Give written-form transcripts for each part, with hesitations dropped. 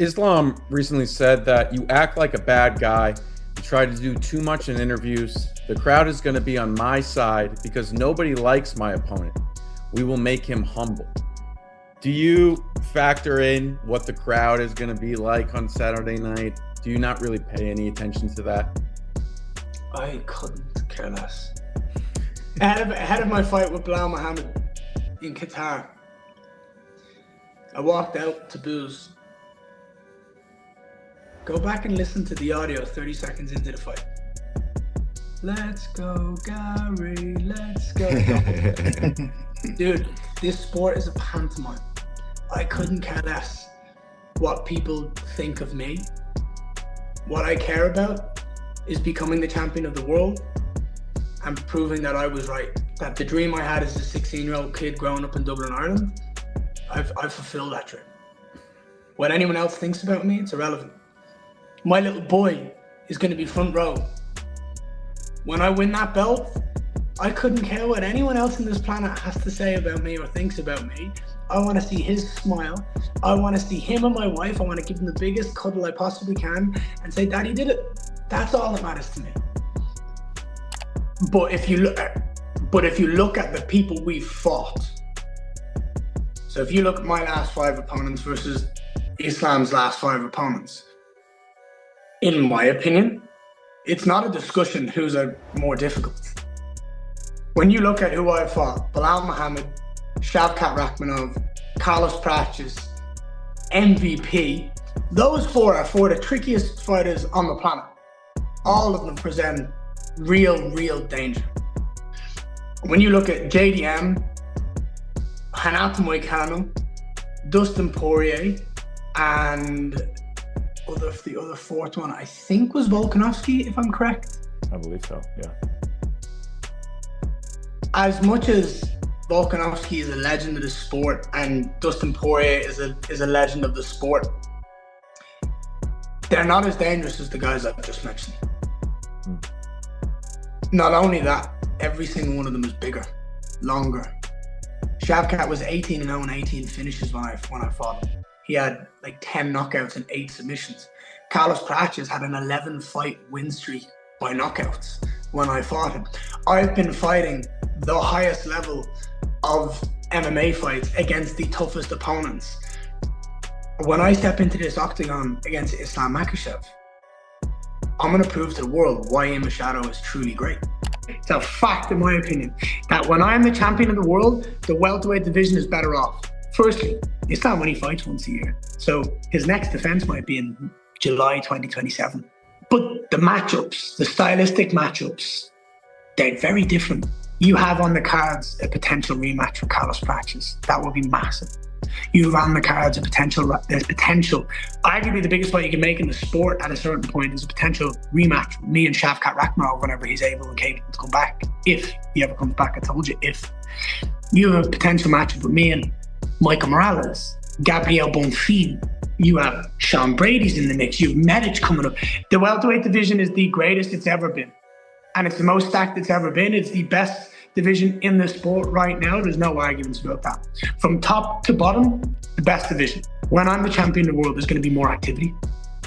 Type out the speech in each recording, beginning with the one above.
Islam recently said that you act like a bad guy, you try to do too much in interviews. The crowd is going to be on my side because nobody likes my opponent. We will make him humble. Do you factor in what the crowd is going to be like on Saturday night? Do you not really pay any attention to that? I couldn't care less. Ahead of my fight with Bilal Muhammad in Qatar, I walked out to booze. Go back and listen to the audio 30 seconds into the fight. Let's go, Garry, let's go. Dude, this sport is a pantomime. I couldn't care less what people think of me. What I care about is becoming the champion of the world and proving that I was right. That the dream I had as a 16-year-old kid growing up in Dublin, Ireland, I've fulfilled that dream. What anyone else thinks about me, it's irrelevant. My little boy is going to be front row. When I win that belt, I couldn't care what anyone else on this planet has to say about me or thinks about me. I want to see his smile. I want to see him and my wife. I want to give him the biggest cuddle I possibly can and say, Daddy did it. That's all that matters to me. But if you look at the people we've fought, so if you look at my last 5 opponents versus Islam's last 5 opponents, in my opinion, it's not a discussion who's more difficult. When you look at who I fought, Bilal Muhammad, Shavkat Rakhmonov, Carlos Prates, MVP, those 4 are 4 of the trickiest fighters on the planet. All of them present real danger. When you look at JDM, Renato Moicano, Dustin Poirier, and the other 4th one, I think, was Volkanovski, if I'm correct. I believe so, yeah. As much as Volkanovski is a legend of the sport and Dustin Poirier is a legend of the sport, they're not as dangerous as the guys I've just mentioned. Not only that, every single one of them is bigger, longer. Shavkat was 18-0 and 18 finishes when I fought him. He had like 10 knockouts and 8 submissions. Carlos Prates had an 11-fight win streak by knockouts when I fought him. I've been fighting the highest level of MMA fights against the toughest opponents. When I step into this octagon against Islam Makhachev, I'm going to prove to the world why Ian Machado is truly great. It's a fact, in my opinion, that when I'm the champion of the world, the welterweight division is better off. Firstly, Islam only fights once a year, so his next defense might be in July 2027. But the matchups, the stylistic matchups, they're very different. You have on the cards a potential rematch with Carlos Prates. That would be massive. You have on the cards there's potential. Arguably the biggest fight you can make in the sport at a certain point is a potential rematch with me and Shavkat Rakhmonov whenever he's able and capable to come back. If he ever comes back, I told you, if. You have a potential matchup with me and Michael Morales, Gabriel Bonfim. You have Sean Brady's in the mix. You have Medic coming up. The welterweight division is the greatest it's ever been. And it's the most stacked it's ever been. It's the best division in the sport right now. There's no arguments about that. From top to bottom, the best division. When I'm the champion of the world, there's going to be more activity.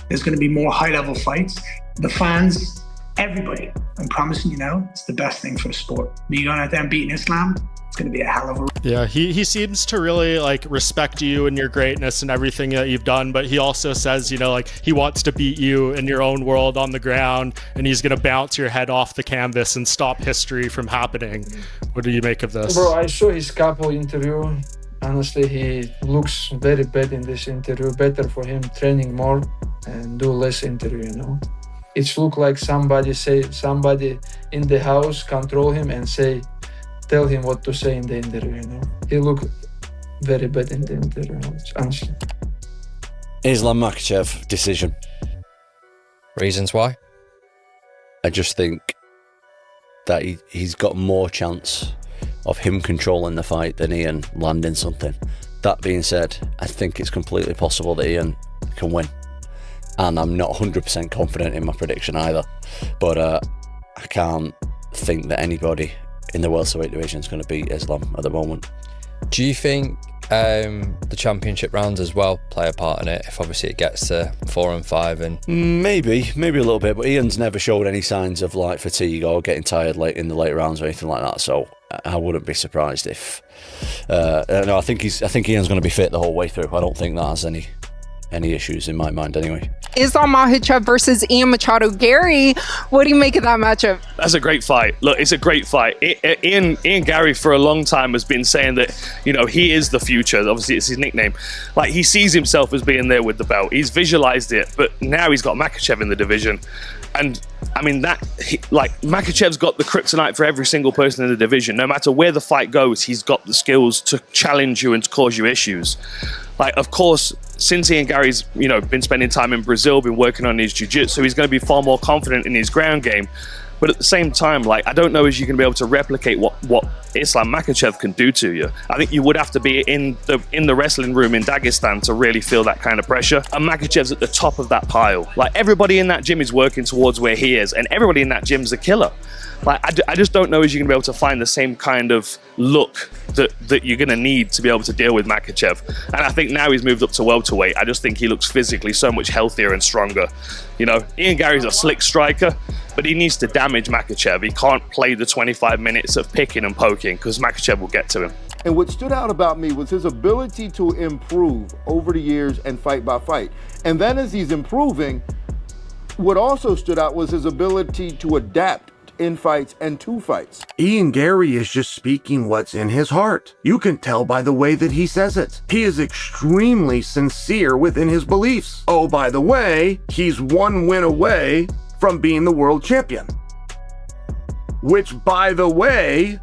There's going to be more high-level fights. The fans, everybody, I'm promising you now, it's the best thing for the sport. Me going out there and beating Islam, it's going to be a hell of a... Yeah, he seems to really like respect you and your greatness and everything that you've done, but he also says, you know, like he wants to beat you in your own world on the ground, and he's going to bounce your head off the canvas and stop history from happening. What do you make of this? Bro, I saw his couple interview. Honestly, he looks very bad in this interview. Better for him training more and do less interview, you know. It's look like somebody in the house control him and tell him what to say in the interview, you know. He looked very bad in the interview, honestly. Islam Makhachev decision. Reasons why? I just think that he's got more chance of him controlling the fight than Ian landing something. That being said, I think it's completely possible that Ian can win. And I'm not 100% confident in my prediction either. But I can't think that anybody in the welterweight division is going to beat Islam at the moment. Do you think The championship rounds as well play a part in it, if obviously it gets to 4 and 5. And maybe a little bit, but Ian's never showed any signs of like fatigue or getting tired late in the late rounds or anything like that, so I wouldn't be surprised if no, I think Ian's going to be fit the whole way through. I don't think that has any issues in my mind anyway. Islam Makhachev versus Ian Machado. Garry, what do you make of that matchup? That's a great fight. Look, it's a great fight. Ian Garry for a long time has been saying that, he is the future. Obviously, it's his nickname. Like, he sees himself as being there with the belt. He's visualized it, but now he's got Makhachev in the division. And I mean, Makhachev's got the kryptonite for every single person in the division. No matter where the fight goes, he's got the skills to challenge you and to cause you issues. Like, of course, since Ian Garry's, been spending time in Brazil, been working on his jiu-jitsu, he's going to be far more confident in his ground game. But at the same time, I don't know if you're going to be able to replicate what Islam Makhachev can do to you. I think you would have to be in the wrestling room in Dagestan to really feel that kind of pressure. And Makhachev's at the top of that pile. Like, everybody in that gym is working towards where he is, and everybody in that gym's a killer. Like, I just don't know if you're going to be able to find the same kind of look that you're going to need to be able to deal with Makhachev. And I think now he's moved up to welterweight. I just think he looks physically so much healthier and stronger. Ian Garry's a slick striker, but he needs to damage Makhachev. He can't play the 25 minutes of picking and poking because Makhachev will get to him. And what stood out about me was his ability to improve over the years and fight by fight. And then as he's improving, what also stood out was his ability to adapt in fights and to fights. Ian Garry is just speaking what's in his heart. You can tell by the way that he says it. He is extremely sincere within his beliefs. Oh, by the way, he's one win away from being the world champion. Which, by the way,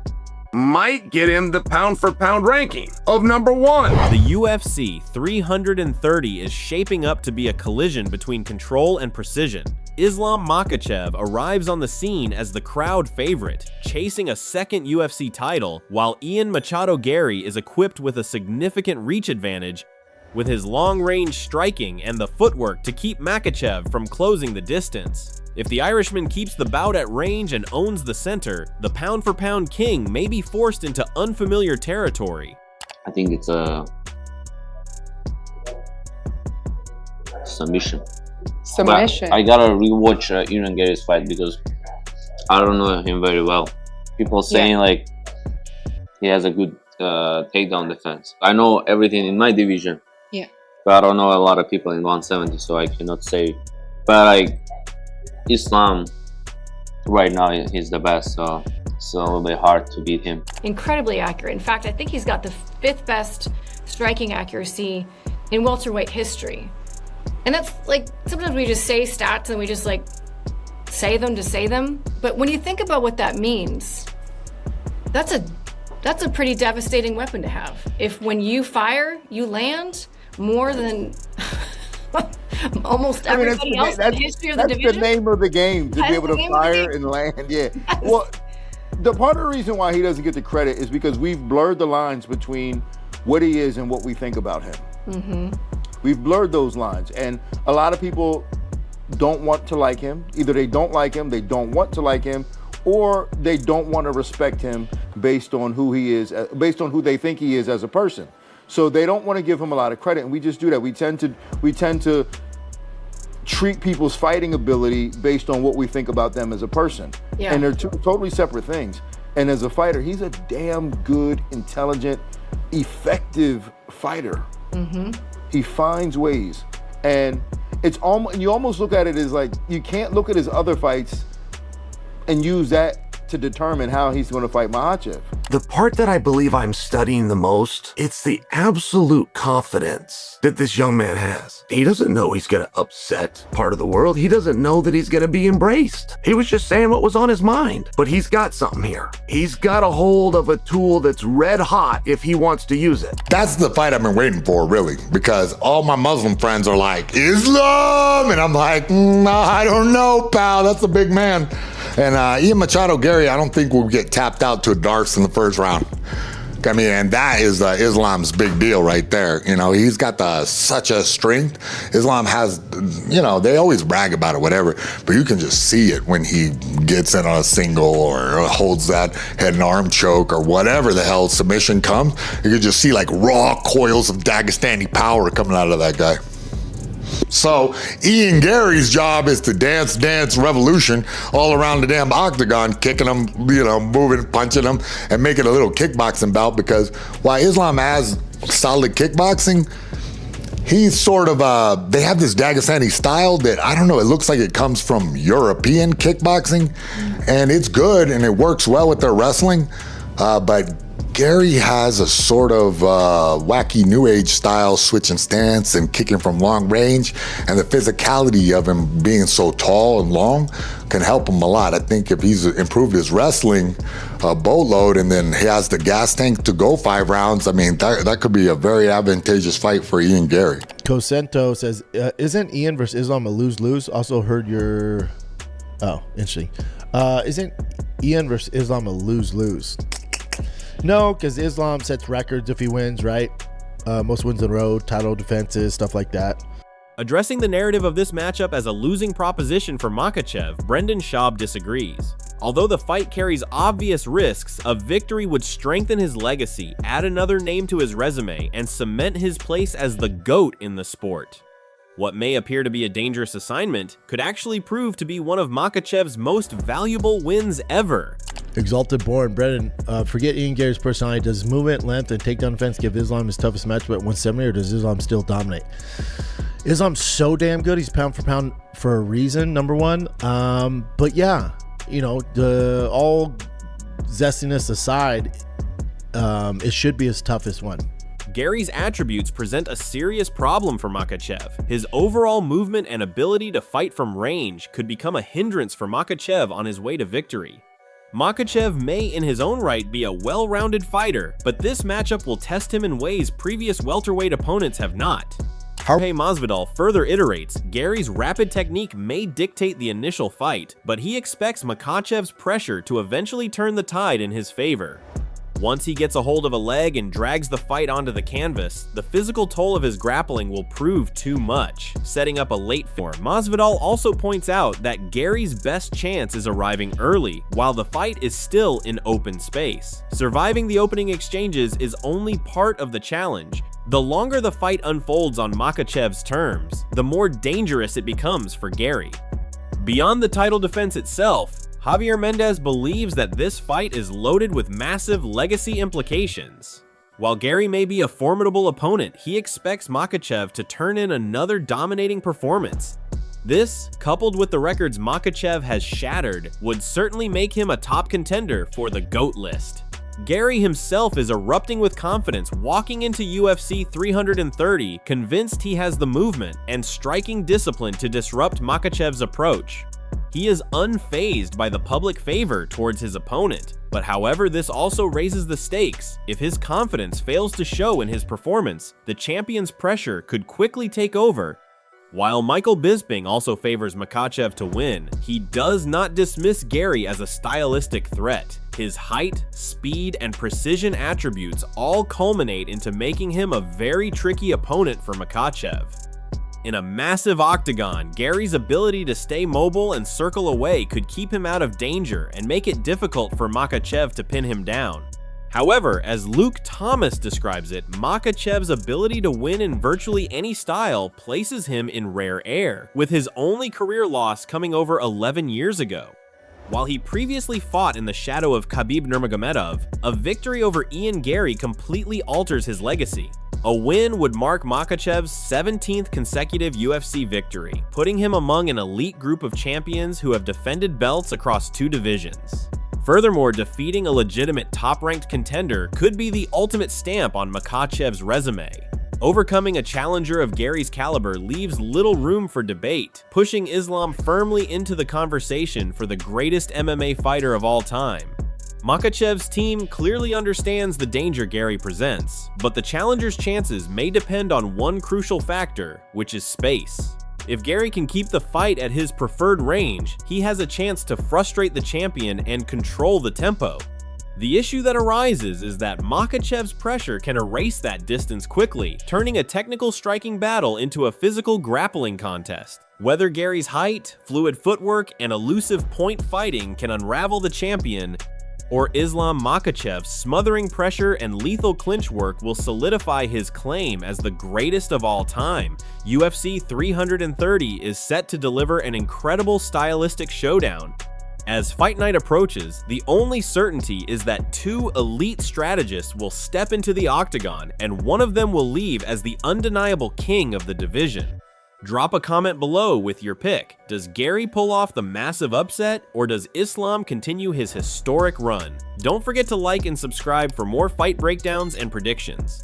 might get him the pound-for-pound ranking of #1. The UFC 330 is shaping up to be a collision between control and precision. Islam Makhachev arrives on the scene as the crowd favorite, chasing a second UFC title, while Ian Machado Garry is equipped with a significant reach advantage with his long-range striking and the footwork to keep Makhachev from closing the distance. If the Irishman keeps the bout at range and owns the center, the pound-for-pound king may be forced into unfamiliar territory. I think it's a submission. But I gotta rewatch Ian Garry's fight because I don't know him very well. People saying he has a good takedown defense. I know everything in my division. Yeah. But I don't know a lot of people in 170, so I cannot say. But Islam right now he's the best, so it's a little bit hard to beat him. Incredibly accurate. In fact, I think he's got the 5th best striking accuracy in welterweight history. And that's sometimes we just say stats and we just say them to say them. But when you think about what that means, that's a pretty devastating weapon to have. If when you fire, you land more than almost everybody else in the history of the division. That's the name of the game, to be able to fire and land. Yeah. Well, the part of the reason why he doesn't get the credit is because we've blurred the lines between what he is and what we think about him. Mm-hmm. We've blurred those lines, and a lot of people don't want to like him. Either they don't like him, they don't want to like him, or they don't want to respect him based on who he is, based on who they think he is as a person. So they don't want to give him a lot of credit, and we just do that. We tend to treat people's fighting ability based on what we think about them as a person. Yeah. And they're two totally separate things. And as a fighter, he's a damn good, intelligent, effective fighter. Mm-hmm. He finds ways, and you almost look at it as you can't look at his other fights and use that to determine how he's going to fight Makhachev. The part that I believe I'm studying the most, it's the absolute confidence that this young man has. He doesn't know he's going to upset part of the world. He doesn't know that he's going to be embraced. He was just saying what was on his mind. But he's got something here. He's got a hold of a tool that's red hot if he wants to use it. That's the fight I've been waiting for, really, because all my Muslim friends are like, Islam! And I'm like, I don't know, pal. That's a big man. And Ian Machado Garry, I don't think will get tapped out to a darts in the first round. I mean, and that is Islam's big deal right there. You know, he's got such a strength. Islam has, you know, they always brag about it, whatever, but you can just see it when he gets in on a single or holds that head and arm choke or whatever the hell submission comes. You can just see like raw coils of Dagestani power coming out of that guy. So Ian Garry's job is to dance revolution all around the damn octagon, kicking them, you know, moving, punching them, and make it a little kickboxing bout, because while Islam has solid kickboxing, he's sort of, they have this Dagestani style that, I don't know, it looks like it comes from European kickboxing, and it's good and it works well with their wrestling, but Garry has a sort of wacky new age style, switching stance and kicking from long range, and the physicality of him being so tall and long can help him a lot. I think if he's improved his wrestling boatload and then he has the gas tank to go 5 rounds, I mean, that could be a very advantageous fight for Ian Garry. Cosento says, isn't Ian versus Islam a lose-lose? Also heard your... Oh, interesting. Isn't Ian versus Islam a lose-lose? No, because Islam sets records if he wins, right? Most wins in a row, title defenses, stuff like that. Addressing the narrative of this matchup as a losing proposition for Makhachev, Brendan Schaub disagrees. Although the fight carries obvious risks, a victory would strengthen his legacy, add another name to his resume, and cement his place as the GOAT in the sport. What may appear to be a dangerous assignment could actually prove to be one of Makhachev's most valuable wins ever. Exalted Born, Brendan, forget Ian Garry's personality. Does movement, length, and takedown defense give Islam his toughest match at 170, or does Islam still dominate? Islam's so damn good. He's pound for pound for a reason, number one. But yeah, you know, all zestiness aside, it should be his toughest one. Garry's attributes present a serious problem for Makhachev. His overall movement and ability to fight from range could become a hindrance for Makhachev on his way to victory. Makhachev may in his own right be a well-rounded fighter, but this matchup will test him in ways previous welterweight opponents have not. Jorge Masvidal further iterates, Garry's rapid technique may dictate the initial fight, but he expects Makhachev's pressure to eventually turn the tide in his favor. Once he gets a hold of a leg and drags the fight onto the canvas, the physical toll of his grappling will prove too much, setting up a late form. Masvidal also points out that Garry's best chance is arriving early, while the fight is still in open space. Surviving the opening exchanges is only part of the challenge. The longer the fight unfolds on Makhachev's terms, the more dangerous it becomes for Garry. Beyond the title defense itself, Javier Mendez believes that this fight is loaded with massive legacy implications. While Garry may be a formidable opponent, he expects Makhachev to turn in another dominating performance. This, coupled with the records Makhachev has shattered, would certainly make him a top contender for the GOAT list. Garry himself is erupting with confidence, walking into UFC 330, convinced he has the movement and striking discipline to disrupt Makhachev's approach. He is unfazed by the public favor towards his opponent, but however, this also raises the stakes. If his confidence fails to show in his performance, the champion's pressure could quickly take over. While Michael Bisping also favors Makhachev to win, he does not dismiss Garry as a stylistic threat. His height, speed, and precision attributes all culminate into making him a very tricky opponent for Makhachev. In a massive octagon, Garry's ability to stay mobile and circle away could keep him out of danger and make it difficult for Makhachev to pin him down. However, as Luke Thomas describes it, Makhachev's ability to win in virtually any style places him in rare air, with his only career loss coming over 11 years ago. While he previously fought in the shadow of Khabib Nurmagomedov, a victory over Ian Garry completely alters his legacy. A win would mark Makhachev's 17th consecutive UFC victory, putting him among an elite group of champions who have defended belts across 2 divisions. Furthermore, defeating a legitimate top-ranked contender could be the ultimate stamp on Makhachev's resume. Overcoming a challenger of Garry's caliber leaves little room for debate, pushing Islam firmly into the conversation for the greatest MMA fighter of all time. Makhachev's team clearly understands the danger Garry presents, but the challenger's chances may depend on one crucial factor, which is space. If Garry can keep the fight at his preferred range, he has a chance to frustrate the champion and control the tempo. The issue that arises is that Makhachev's pressure can erase that distance quickly, turning a technical striking battle into a physical grappling contest. Whether Garry's height, fluid footwork, and elusive point fighting can unravel the champion, or Islam Makhachev's smothering pressure and lethal clinch work will solidify his claim as the greatest of all time, UFC 330 is set to deliver an incredible stylistic showdown. As Fight Night approaches, the only certainty is that two elite strategists will step into the octagon, and one of them will leave as the undeniable king of the division. Drop a comment below with your pick. Does Garry pull off the massive upset, or does Islam continue his historic run? Don't forget to like and subscribe for more fight breakdowns and predictions.